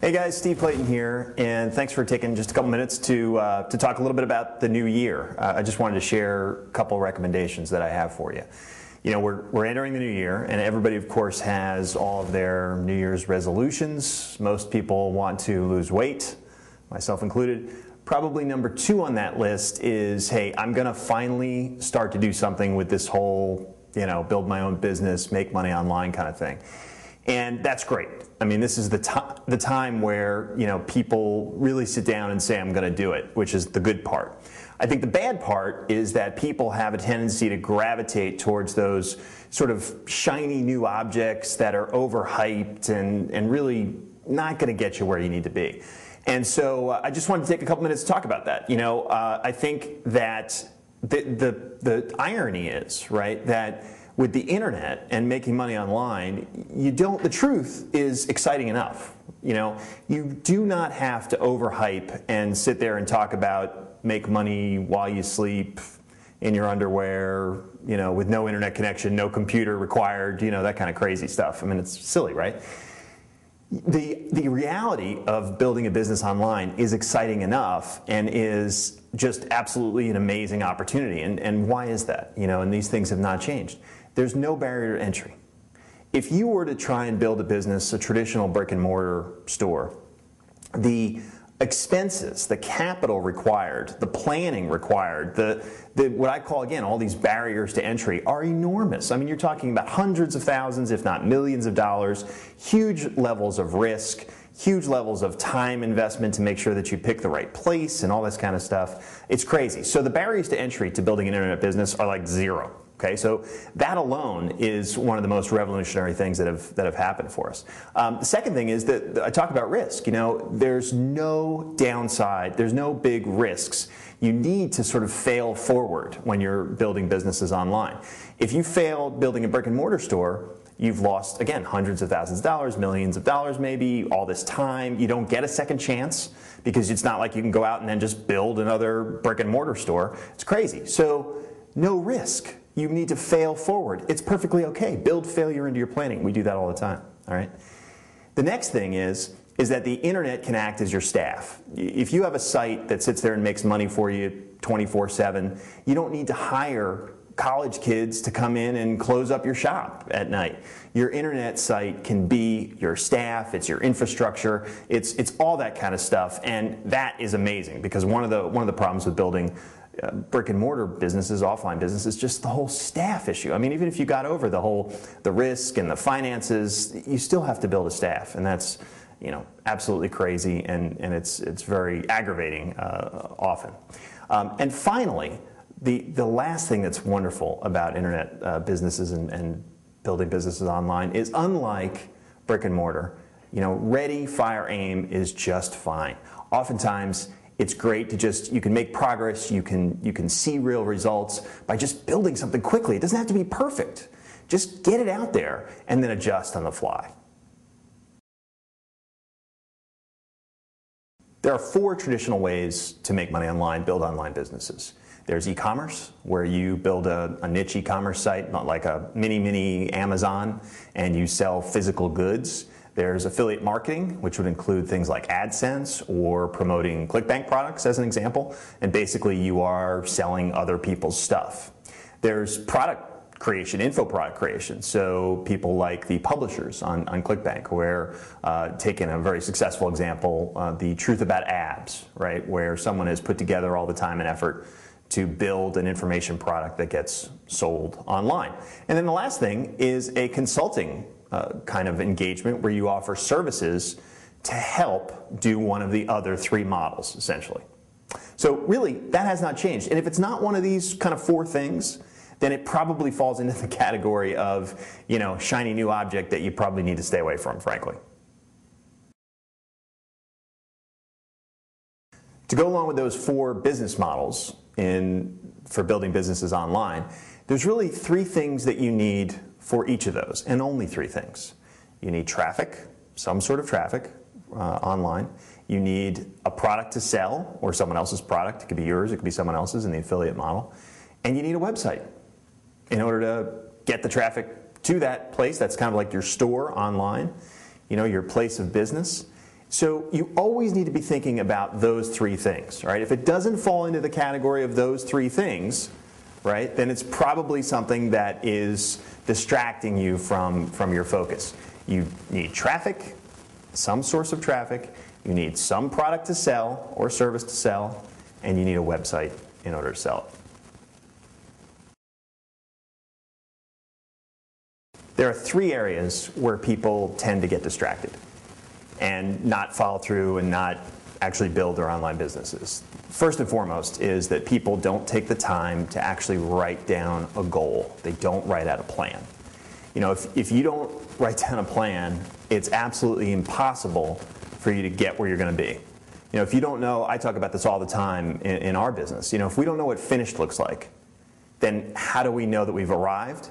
Hey guys, Steve Clayton here, and thanks for taking just a couple minutes to talk a little bit about the new year. I just wanted to share a couple recommendations that I have for you. You know, we're entering the new year, and everybody, of course, has all of their New Year's resolutions. Most people want to lose weight, myself included. Probably number 2 on that list is, hey, I'm going to finally start to do something with this whole, build my own business, make money online kind of thing. And that's great. I mean, this is the time where, people really sit down and say, I'm going to do it, which is the good part. I think the bad part is that people have a tendency to gravitate towards those sort of shiny new objects that are overhyped and really not going to get you where you need to be. And so I just wanted to take a couple minutes to talk about that. I think that the irony is, right, that with the internet and making money online, the truth is exciting enough. You do not have to overhype and sit there and talk about make money while you sleep in your underwear, with no internet connection, no computer required, that kind of crazy stuff. I mean, it's silly, right? The reality of building a business online is exciting enough and is just absolutely an amazing opportunity. And why is that? And these things have not changed. There's no barrier to entry. If you were to try and build a business, a traditional brick and mortar store, the expenses, the capital required, the planning required, what I call, again, all these barriers to entry are enormous. I mean, you're talking about hundreds of thousands, if not millions of dollars, huge levels of risk, huge levels of time investment to make sure that you pick the right place and all this kind of stuff. It's crazy. So the barriers to entry to building an internet business are like zero. Okay, so that alone is one of the most revolutionary things that have happened for us. The second thing is that I talk about risk. There's no downside. There's no big risks. You need to sort of fail forward when you're building businesses online. If you fail building a brick and mortar store, you've lost, again, hundreds of thousands of dollars, millions of dollars maybe, all this time. You don't get a second chance because it's not like you can go out and then just build another brick and mortar store. It's crazy. So no risk. You need to fail forward. It's perfectly okay. Build failure into your planning. We do that all the time. All right. The next thing is that the internet can act as your staff. If you have a site that sits there and makes money for you 24/7, you don't need to hire college kids to come in and close up your shop at night. Your internet site can be your staff, it's your infrastructure, it's all that kind of stuff, and that is amazing because one of the problems with building brick and mortar businesses, offline businesses, just the whole staff issue. I mean, even if you got over the risk and the finances, you still have to build a staff, and that's absolutely crazy, and it's very aggravating often. And finally, the last thing that's wonderful about internet businesses and building businesses online is, unlike brick and mortar, ready, fire, aim is just fine. Oftentimes, it's great to you can make progress, you can see real results by just building something quickly. It doesn't have to be perfect. Just get it out there and then adjust on the fly. There are 4 traditional ways to make money online, build online businesses. There's e-commerce, where you build a niche e-commerce site, not like a mini Amazon, and you sell physical goods. There's affiliate marketing, which would include things like AdSense or promoting ClickBank products as an example, and basically you are selling other people's stuff. There's product creation, info product creation, so people like the publishers on ClickBank, where taking a very successful example, the truth about abs, right, where someone has put together all the time and effort to build an information product that gets sold online. And then the last thing is a consulting kind of engagement where you offer services to help do one of the other 3 models, essentially. So really, that has not changed. And if it's not one of these kind of 4 things, then it probably falls into the category of, shiny new object that you probably need to stay away from, frankly. To go along with those 4 business models for building businesses online, there's really 3 things that you need for each of those, and only 3 things. You need traffic, some sort of traffic online. You need a product to sell, or someone else's product. It could be yours, it could be someone else's in the affiliate model. And you need a website in order to get the traffic to that place. That's kind of like your store online, your place of business. So you always need to be thinking about those three things, right? If it doesn't fall into the category of those three things, right, then it's probably something that is distracting you from your focus. You need traffic, some source of traffic, you need some product to sell or service to sell, and you need a website in order to sell it. There are three areas where people tend to get distracted and not follow through and not actually build their online businesses. First and foremost is that people don't take the time to actually write down a goal. They don't write out a plan. You know, if you don't write down a plan, it's absolutely impossible for you to get where you're going to be. You know, if you don't know, I talk about this all the time in our business. You know, if we don't know what finished looks like, then how do we know that we've arrived?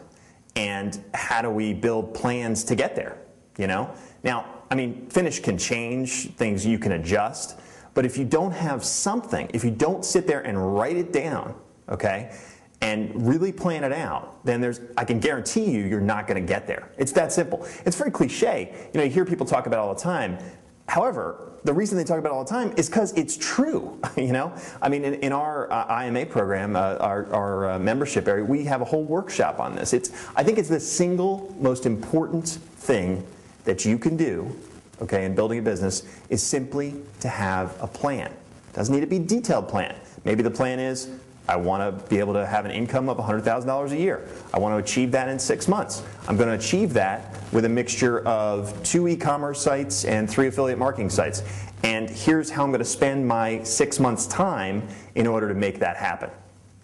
And how do we build plans to get there? You know? Now, I mean, finish can change, things you can adjust, but if you don't have something, if you don't sit there and write it down, okay, and really plan it out, then I can guarantee you're not going to get there. It's that simple. It's very cliche. You know, you hear people talk about it all the time. However, the reason they talk about it all the time is because it's true. You know, I mean, in our IMA program, our membership area, we have a whole workshop on this. I think it's the single most important thing that you can do, okay, in building a business is simply to have a plan. It doesn't need to be a detailed plan. Maybe the plan is, I want to be able to have an income of $100,000 a year. I want to achieve that in 6 months. I'm going to achieve that with a mixture of 2 e-commerce sites and 3 affiliate marketing sites. And here's how I'm going to spend my 6 months' time in order to make that happen.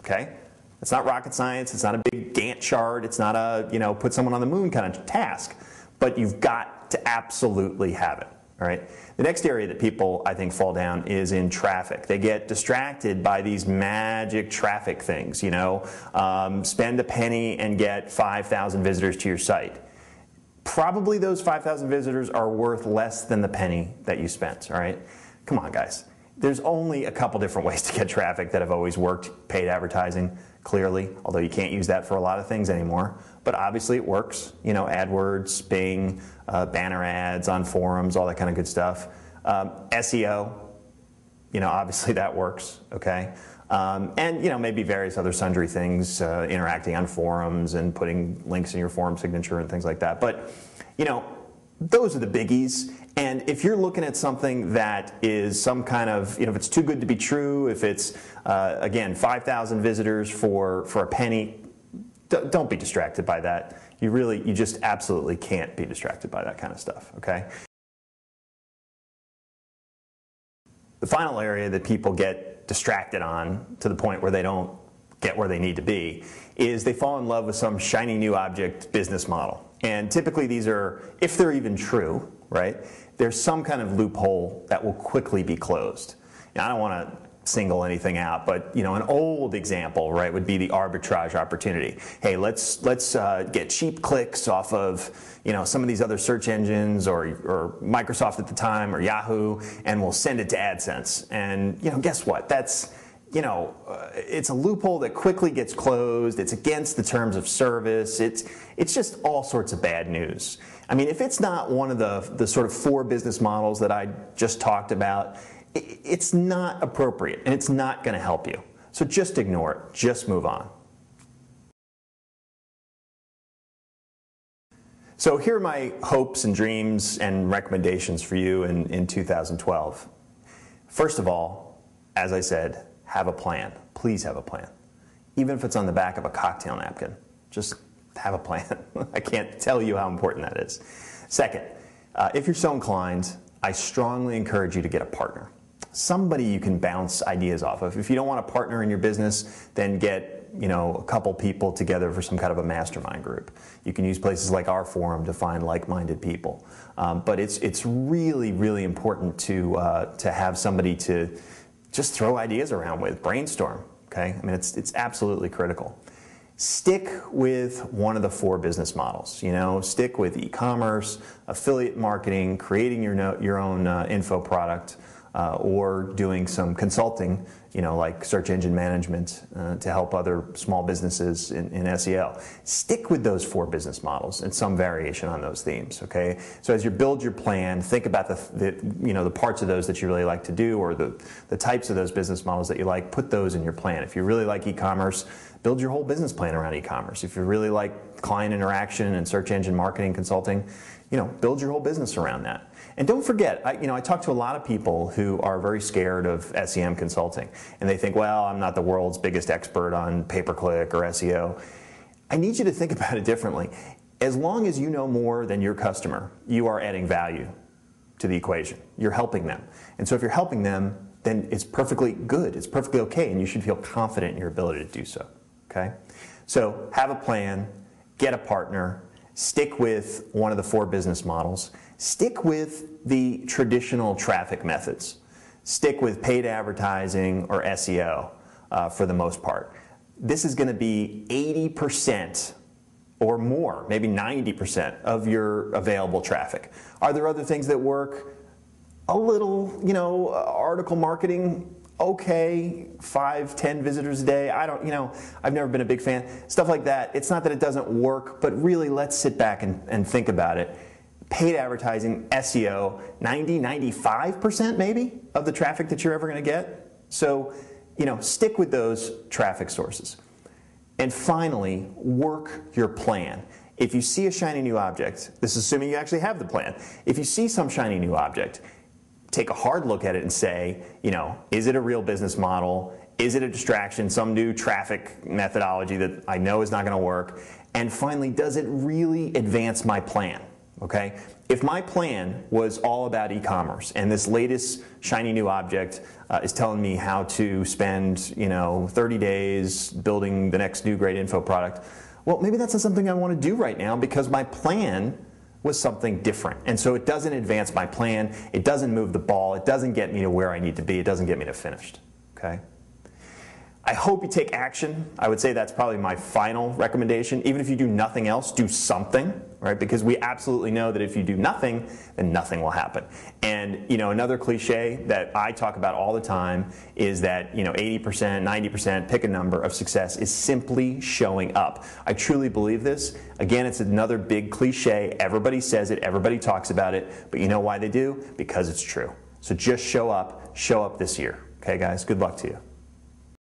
Okay? It's not rocket science. It's not a big Gantt chart. It's not a, you know, put someone on the moon kind of task. But you've got to absolutely have it. All right. The next area that people, I think, fall down is in traffic. They get distracted by these magic traffic things, you know, spend a penny and get 5,000 visitors to your site. Probably those 5,000 visitors are worth less than the penny that you spent, all right? Come on, guys. There's only a couple different ways to get traffic that have always worked. Paid advertising, clearly, although you can't use that for a lot of things anymore. But obviously it works. You know, AdWords, Bing, banner ads on forums, all that kind of good stuff. SEO, you know, obviously that works, okay? And, you know, maybe various other sundry things, interacting on forums and putting links in your forum signature and things like that. But, you know, those are the biggies. And if you're looking at something that is some kind of, you know, if it's too good to be true, if it's, again, 5,000 visitors for a penny, don't be distracted by that. You just absolutely can't be distracted by that kind of stuff, okay? The final area that people get distracted on to the point where they don't get where they need to be is they fall in love with some shiny new object business model. And typically these are, if they're even true, right, there's some kind of loophole that will quickly be closed. Now, I don't want to single anything out, but you know, an old example, right, would be the arbitrage opportunity. Hey, let's get cheap clicks off of, you know, some of these other search engines or Microsoft at the time or Yahoo, and we'll send it to AdSense. And you know, guess what? That's, you know, it's a loophole that quickly gets closed. It's against the terms of service. It's just all sorts of bad news. I mean, if it's not one of the sort of 4 business models that I just talked about, it's not appropriate and it's not going to help you. So just ignore it. Just move on. So here are my hopes and dreams and recommendations for you in 2012. First of all, as I said, have a plan. Please have a plan. Even if it's on the back of a cocktail napkin, just have a plan. I can't tell you how important that is. Second, if you're so inclined, I strongly encourage you to get a partner. Somebody you can bounce ideas off of. If you don't want a partner in your business, then get, you know, a couple people together for some kind of a mastermind group. You can use places like our forum to find like-minded people. But it's really, really important to have somebody to just throw ideas around with, brainstorm. Okay, I mean it's absolutely critical. Stick with one of the 4 business models. You know, stick with e-commerce, affiliate marketing, creating your own info product. or doing some consulting, like search engine management to help other small businesses in SEO. Stick with those 4 business models and some variation on those themes, okay? So as you build your plan, think about the parts of those that you really like to do, or the types of those business models that you like. Put those in your plan. If you really like e-commerce, build your whole business plan around e-commerce. If you really like client interaction and search engine marketing consulting, build your whole business around that. And don't forget, I talk to a lot of people who are very scared of SEM consulting, and they think, well, I'm not the world's biggest expert on pay-per-click or SEO. I need you to think about it differently. As long as you know more than your customer, you are adding value to the equation. You're helping them. And so if you're helping them, then it's perfectly good. It's perfectly okay, and you should feel confident in your ability to do so. Okay? So have a plan, get a partner, stick with one of the 4 business models, stick with the traditional traffic methods, stick with paid advertising or SEO for the most part. This is going to be 80% or more, maybe 90% of your available traffic. Are there other things that work? A little, article marketing, okay, 5, 10 visitors a day. I've never been a big fan. Stuff like that. It's not that it doesn't work, but really let's sit back and think about it. Paid advertising, SEO, 90, 95% maybe of the traffic that you're ever going to get. So, stick with those traffic sources. And finally, work your plan. If you see a shiny new object, this is assuming you actually have the plan. If you see some shiny new object, take a hard look at it and say, is it a real business model? Is it a distraction, some new traffic methodology that I know is not going to work? And finally, does it really advance my plan? Okay? If my plan was all about e-commerce and this latest shiny new object is telling me how to spend 30 days building the next new great info product, well, maybe that's not something I want to do right now because my plan was something different. And so it doesn't advance my plan, it doesn't move the ball, it doesn't get me to where I need to be, it doesn't get me to finished. Okay? I hope you take action. I would say that's probably my final recommendation. Even if you do nothing else, do something, right? Because we absolutely know that if you do nothing, then nothing will happen. And another cliche that I talk about all the time is that 80%, 90%, pick a number of success is simply showing up. I truly believe this. Again, it's another big cliche. Everybody says it, everybody talks about it, but you know why they do? Because it's true. So just show up this year. Okay, guys, good luck to you.